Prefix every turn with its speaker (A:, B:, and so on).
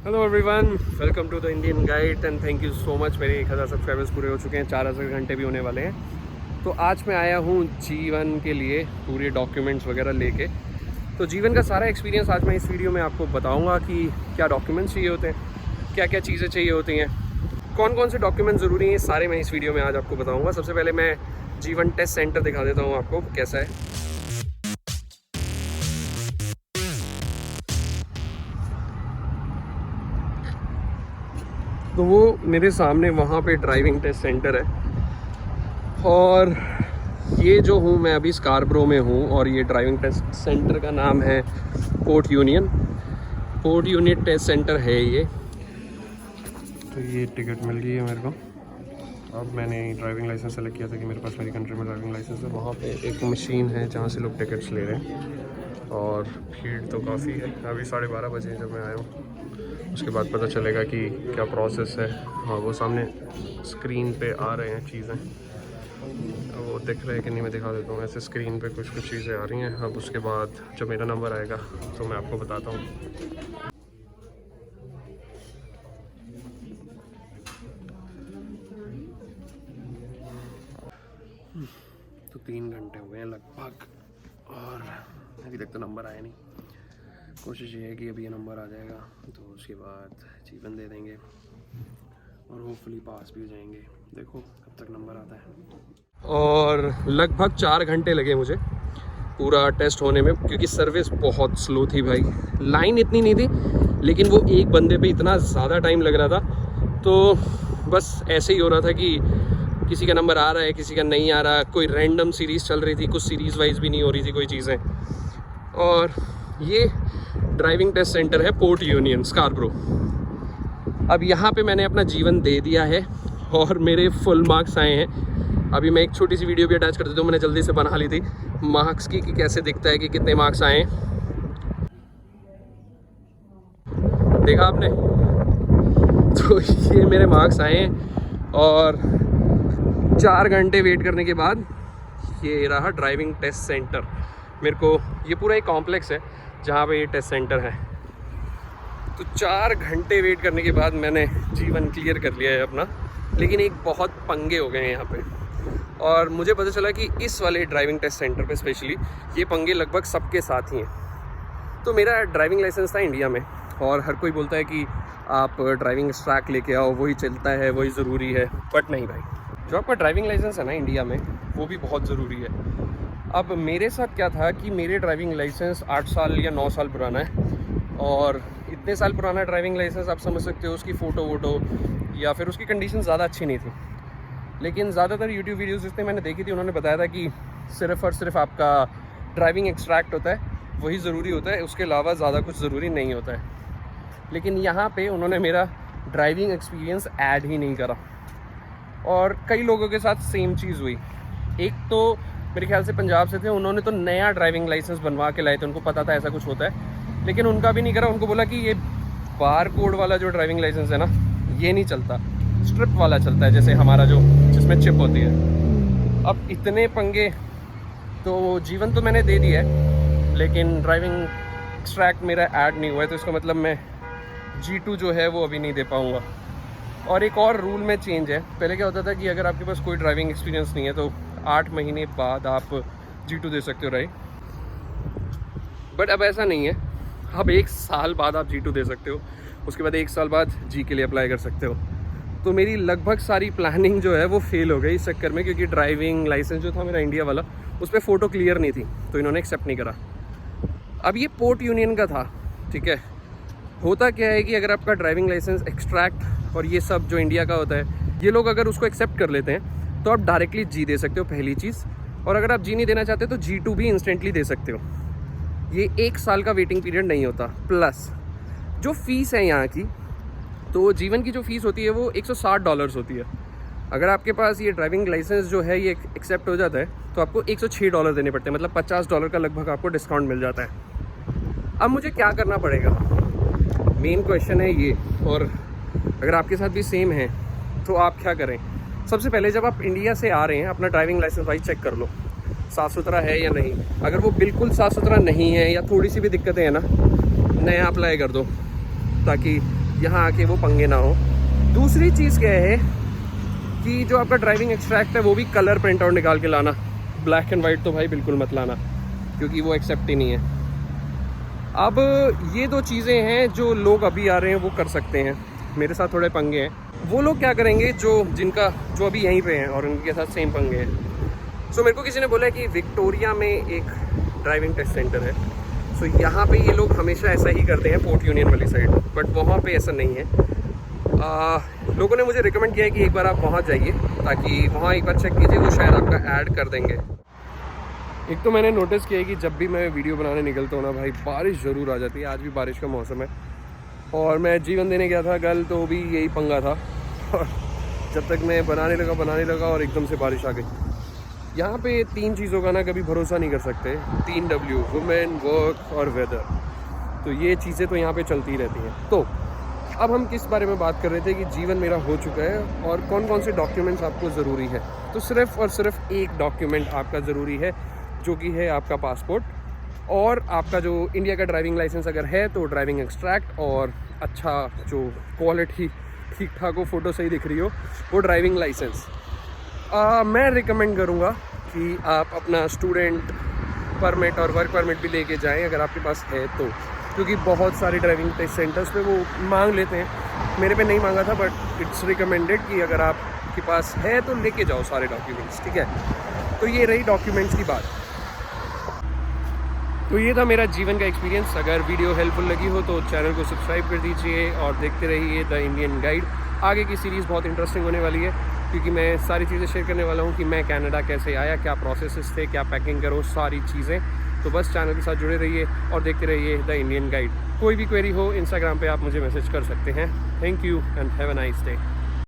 A: Hello everyone, welcome to the Indian guide and thank you so much. मेरे 1000 subscribers पूरे हो चुके हैं, 4000 घंटे भी होने वाले हैं। तो आज मैं आया हूँ जीवन के लिए पूरे डॉक्यूमेंट्स वगैरह लेके। तो जीवन का सारा एक्सपीरियंस आज मैं इस वीडियो में आपको बताऊँगा कि क्या डॉक्यूमेंट्स चाहिए होते हैं, क्या क्या चीज़ें चाहिए होती हैं, कौन कौन से डॉक्यूमेंट्स ज़रूरी हैं, सारे मैं इस वीडियो में आज आपको बताऊँगा। सबसे पहले मैं जीवन टेस्ट सेंटर दिखा देता हूँ आपको कैसा है। तो वो मेरे सामने वहाँ पे ड्राइविंग टेस्ट सेंटर है और ये जो हूँ मैं अभी स्कारब्रो में हूँ और ये ड्राइविंग टेस्ट सेंटर का नाम है पोर्ट यूनियन टेस्ट सेंटर है ये। तो ये टिकट मिल गई है मेरे को। अब मैंने ड्राइविंग लाइसेंस सेलेक्ट किया था कि मेरे पास मेरी कंट्री में ड्राइविंग लाइसेंस है। वहाँ पे एक मशीन है जहाँ से लोग टिकट्स ले रहे हैं और भीड़ तो काफ़ी है। अभी 12:30 बजे जब मैं आया हूँ, उसके बाद पता चलेगा कि क्या प्रोसेस है। हाँ, वो सामने स्क्रीन पे आ रहे हैं चीज़ें, वो दिख रहे हैं कि नहीं मैं दिखा देता हूँ। ऐसे स्क्रीन पे कुछ चीज़ें आ रही हैं। अब उसके बाद जब मेरा नंबर आएगा तो मैं आपको बताता हूँ। तो 3 घंटे हो गए हैं लगभग और अभी तक तो नंबर आया नहीं। कोशिश ये है कि अभी ये नंबर आ जाएगा तो उसके बाद जीवन दे देंगे और होपफुली पास भी हो जाएंगे। देखो कब तक नंबर आता है। और लगभग 4 घंटे लगे मुझे पूरा टेस्ट होने में, क्योंकि सर्विस बहुत स्लो थी भाई। लाइन इतनी नहीं थी लेकिन वो एक बंदे पे इतना ज़्यादा टाइम लग रहा था। तो बस ऐसे ही हो रहा था कि किसी का नंबर आ रहा है, किसी का नहीं आ रहा। कोई रैंडम सीरीज़ चल रही थी, कुछ सीरीज़ वाइज भी नहीं हो रही थी कोई चीज़ें। और ये ड्राइविंग टेस्ट सेंटर है पोर्ट यूनियन स्कारब्रो। अब यहाँ पे मैंने अपना जीवन दे दिया है और मेरे फुल मार्क्स आए हैं। अभी मैं एक छोटी सी वीडियो भी अटैच कर देता हूँ, मैंने जल्दी से बना ली थी मार्क्स की कि कैसे दिखता है कि कितने मार्क्स आए हैं। देखा आपने? तो ये मेरे मार्क्स आए हैं और 4 घंटे वेट करने के बाद ये रहा ड्राइविंग टेस्ट सेंटर। मेरे को ये पूरा एक कॉम्प्लेक्स है जहाँ पे ये टेस्ट सेंटर है। तो 4 घंटे वेट करने के बाद मैंने जीवन क्लियर कर लिया है अपना। लेकिन एक बहुत पंगे हो गए हैं यहाँ पे और मुझे पता चला कि इस वाले ड्राइविंग टेस्ट सेंटर पे स्पेशली ये पंगे लगभग सबके साथ ही हैं। तो मेरा ड्राइविंग लाइसेंस था इंडिया में और हर कोई बोलता है कि आप ड्राइविंग ट्रैक लेके आओ, वही चलता है, वही ज़रूरी है। बट नहीं भाई, जो आपका ड्राइविंग लाइसेंस है ना इंडिया में, वो भी बहुत ज़रूरी है। अब मेरे साथ क्या था कि मेरे ड्राइविंग लाइसेंस 8 साल या 9 साल पुराना है और इतने साल पुराना ड्राइविंग लाइसेंस आप समझ सकते हो उसकी फ़ोटो वोटो या फिर उसकी कंडीशन ज़्यादा अच्छी नहीं थी। लेकिन ज़्यादातर यूट्यूब वीडियोज़ जितने मैंने देखी थी उन्होंने बताया था कि सिर्फ़ और सिर्फ आपका ड्राइविंग एक्सट्रैक्ट होता है, वही ज़रूरी होता है, उसके अलावा ज़्यादा कुछ ज़रूरी नहीं होता है। लेकिन यहाँ पे उन्होंने मेरा ड्राइविंग एक्सपीरियंस ऐड ही नहीं करा और कई लोगों के साथ सेम चीज़ हुई। एक तो मेरे ख्याल से पंजाब से थे, उन्होंने तो नया ड्राइविंग लाइसेंस बनवा के लाए थे, उनको पता था ऐसा कुछ होता है, लेकिन उनका भी नहीं करा। उनको बोला कि ये बार कोड वाला जो ड्राइविंग लाइसेंस है ना, ये नहीं चलता, स्ट्रिप वाला चलता है, जैसे हमारा जो जिसमें चिप होती है। अब इतने पंगे। तो जीवन तो मैंने दे दिया है लेकिन ड्राइविंग एक्सट्रैक्ट मेरा ऐड नहीं हुआ है, तो इसका मतलब मैं G2 जो है वो अभी नहीं दे पाऊँगा। और एक और रूल में चेंज है। पहले क्या होता था कि अगर आपके पास कोई ड्राइविंग एक्सपीरियंस नहीं है तो 8 महीने बाद आप G2 दे सकते हो, राइट? बट अब ऐसा नहीं है। अब 1 साल बाद आप G2 दे सकते हो, उसके बाद 1 साल बाद G के लिए अप्लाई कर सकते हो। तो मेरी लगभग सारी प्लानिंग जो है वो फेल हो गई इस चक्कर में, क्योंकि ड्राइविंग लाइसेंस जो था मेरा इंडिया वाला, उस पर फ़ोटो क्लियर नहीं थी तो इन्होंने एक्सेप्ट नहीं करा। अब ये पोर्ट यूनियन का था, ठीक है। होता क्या है कि अगर आपका ड्राइविंग लाइसेंस एक्सट्रैक्ट और ये सब जो इंडिया का होता है, ये लोग अगर उसको एक्सेप्ट कर लेते हैं तो आप डायरेक्टली G दे सकते हो, पहली चीज़। और अगर आप G नहीं देना चाहते तो G2 भी इंस्टेंटली दे सकते हो। ये 1 साल का वेटिंग पीरियड नहीं होता। प्लस जो फ़ीस है यहाँ की, तो जीवन की जो फ़ीस होती है वो $160 होती है। अगर आपके पास ये ड्राइविंग लाइसेंस जो है ये एक्सेप्ट हो जाता है तो आपको $106 देने पड़ते हैं, मतलब $50 का लगभग आपको डिस्काउंट मिल जाता है। अब मुझे क्या करना पड़ेगा, मेन क्वेश्चन है ये। और अगर आपके साथ भी सेम है तो आप क्या करें। सबसे पहले जब आप इंडिया से आ रहे हैं, अपना ड्राइविंग लाइसेंस भाई चेक कर लो साफ़ सुथरा है या नहीं। अगर वो बिल्कुल साफ़ सुथरा नहीं है या थोड़ी सी भी दिक्कतें हैं ना, नया अप्लाई कर दो ताकि यहाँ आके वो पंगे ना हो। दूसरी चीज़ क्या है कि जो आपका ड्राइविंग एक्सट्रैक्ट है वो भी कलर प्रिंट आउट निकाल के लाना। ब्लैक एंड वाइट तो भाई बिल्कुल मत लाना, क्योंकि वो एक्सेप्ट ही नहीं है। अब ये दो चीज़ें हैं जो लोग अभी आ रहे हैं वो कर सकते हैं। मेरे साथ थोड़े पंगे हैं। वो लोग क्या करेंगे जो अभी यहीं पे हैं और उनके साथ सेम पंगे हैं। सो मेरे को किसी ने बोला कि विक्टोरिया में एक ड्राइविंग टेस्ट सेंटर है। सो यहाँ पे ये लोग हमेशा ऐसा ही करते हैं, फोर्ट यूनियन वाली साइड, बट वहाँ पे ऐसा नहीं है। लोगों ने मुझे रिकमेंड किया है कि एक बार आप वहाँ जाइए, ताकि वहाँ एक बार चेक कीजिए, वो शायद आपका ऐड कर देंगे। एक तो मैंने नोटिस किया है कि जब भी मैं वीडियो बनाने निकलता हूँ ना भाई, बारिश ज़रूर आ जाती है। आज भी बारिश का मौसम है और मैं जीवन देने गया था कल, तो भी यही पंगा था। और जब तक मैं बनाने लगा और एकदम से बारिश आ गई। यहाँ पे 3 चीज़ों का ना कभी भरोसा नहीं कर सकते। 3 W, वुमेन, वर्क और वेदर। तो ये चीज़ें तो यहाँ पे चलती रहती हैं। तो अब हम किस बारे में बात कर रहे थे कि जीवन मेरा हो चुका है और कौन कौन से डॉक्यूमेंट्स आपको ज़रूरी है। तो सिर्फ़ और सिर्फ एक डॉक्यूमेंट आपका ज़रूरी है, जो कि है आपका पासपोर्ट और आपका जो इंडिया का ड्राइविंग लाइसेंस अगर है तो ड्राइविंग एक्सट्रैक्ट, और अच्छा जो क्वालिटी ठीक ठाक हो, फ़ोटो सही दिख रही हो, वो ड्राइविंग लाइसेंस। मैं रिकमेंड करूँगा कि आप अपना स्टूडेंट परमिट और वर्क परमिट भी लेके जाएं अगर आपके पास है तो, क्योंकि बहुत सारे ड्राइविंग टेस्ट सेंटर्स पे वो मांग लेते हैं। मेरे पे नहीं मांगा था, बट इट्स रिकमेंडेड कि अगर आपके पास है तो लेके जाओ सारे डॉक्यूमेंट्स, ठीक है। तो ये रही डॉक्यूमेंट्स की बात। तो ये था मेरा जीवन का एक्सपीरियंस। अगर वीडियो हेल्पफुल लगी हो तो चैनल को सब्सक्राइब कर दीजिए और देखते रहिए द इंडियन गाइड। आगे की सीरीज़ बहुत इंटरेस्टिंग होने वाली है, क्योंकि मैं सारी चीज़ें शेयर करने वाला हूँ कि मैं कनाडा कैसे आया, क्या प्रोसेसेस थे, क्या पैकिंग करो, सारी चीज़ें। तो बस चैनल के साथ जुड़े रहिए और देखते रहिए द इंडियन गाइड। कोई भी क्वेरी हो इंस्टाग्राम पे आप मुझे मैसेज कर सकते हैं। Thank you and have a nice day.